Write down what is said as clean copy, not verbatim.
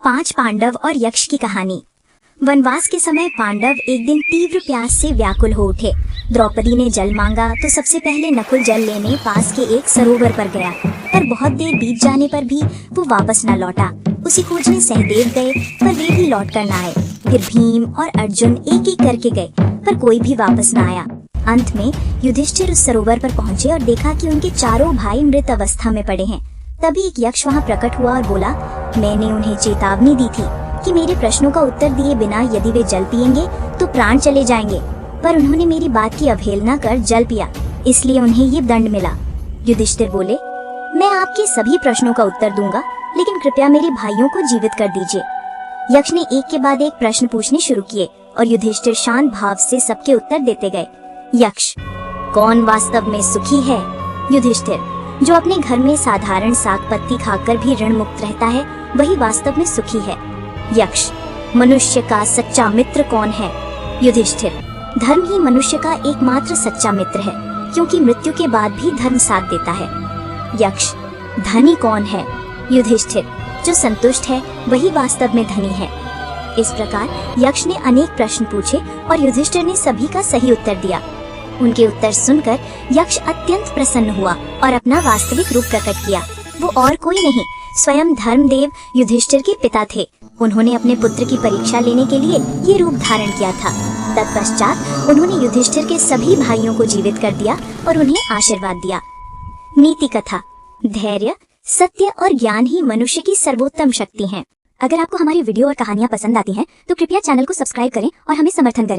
5 पांडव और यक्ष की कहानी। वनवास के समय पांडव एक दिन तीव्र प्यास से व्याकुल हो उठे। द्रौपदी ने जल मांगा तो सबसे पहले नकुल जल लेने पास के एक सरोवर पर गया, पर बहुत देर बीत जाने पर भी वो वापस न लौटा। उसी खोजने सहदेव गए, पर वे भी लौट कर न आए। फिर भीम और अर्जुन एक एक करके गए, पर कोई भी वापस न आया। अंत में युधिष्ठिर उस सरोवर पर पहुँचे और देखा कि उनके चारों भाई मृत अवस्था में पड़े हैं। तभी एक यक्ष वहाँ प्रकट हुआ और बोला, मैंने उन्हें चेतावनी दी थी कि मेरे प्रश्नों का उत्तर दिए बिना यदि वे जल पिएंगे तो प्राण चले जाएंगे, पर उन्होंने मेरी बात की अवहेलना कर जल पिया, इसलिए उन्हें ये दंड मिला। युधिष्ठिर बोले, मैं आपके सभी प्रश्नों का उत्तर दूंगा, लेकिन कृपया मेरे भाइयों को जीवित कर दीजिए। यक्ष ने एक के बाद एक प्रश्न पूछने शुरू किए और युधिष्ठिर शांत भाव से सबके उत्तर देते गए। यक्ष, कौन वास्तव में सुखी है? युधिष्ठिर, जो अपने घर में साधारण साग पत्ती खाकर भी ऋण मुक्त रहता है, वही वास्तव में सुखी है। यक्ष, मनुष्य का सच्चा मित्र कौन है? युधिष्ठिर, धर्म ही मनुष्य का एकमात्र सच्चा मित्र है, क्योंकि मृत्यु के बाद भी धर्म साथ देता है। यक्ष, धनी कौन है? युधिष्ठिर, जो संतुष्ट है वही वास्तव में धनी है। इस प्रकार यक्ष ने अनेक प्रश्न पूछे और युधिष्ठिर ने सभी का सही उत्तर दिया। उनके उत्तर सुनकर यक्ष अत्यंत प्रसन्न हुआ और अपना वास्तविक रूप प्रकट किया। वो और कोई नहीं, स्वयं धर्मदेव युधिष्ठिर के पिता थे। उन्होंने अपने पुत्र की परीक्षा लेने के लिए ये रूप धारण किया था। तत्पश्चात उन्होंने युधिष्ठिर के सभी भाइयों को जीवित कर दिया और उन्हें आशीर्वाद दिया। नीति कथा। धैर्य, सत्य और ज्ञान ही मनुष्य की सर्वोत्तम शक्ति हैं। अगर आपको हमारी वीडियो और कहानियाँ पसंद आती हैं, तो कृपया चैनल को सब्सक्राइब करें और हमें समर्थन करें।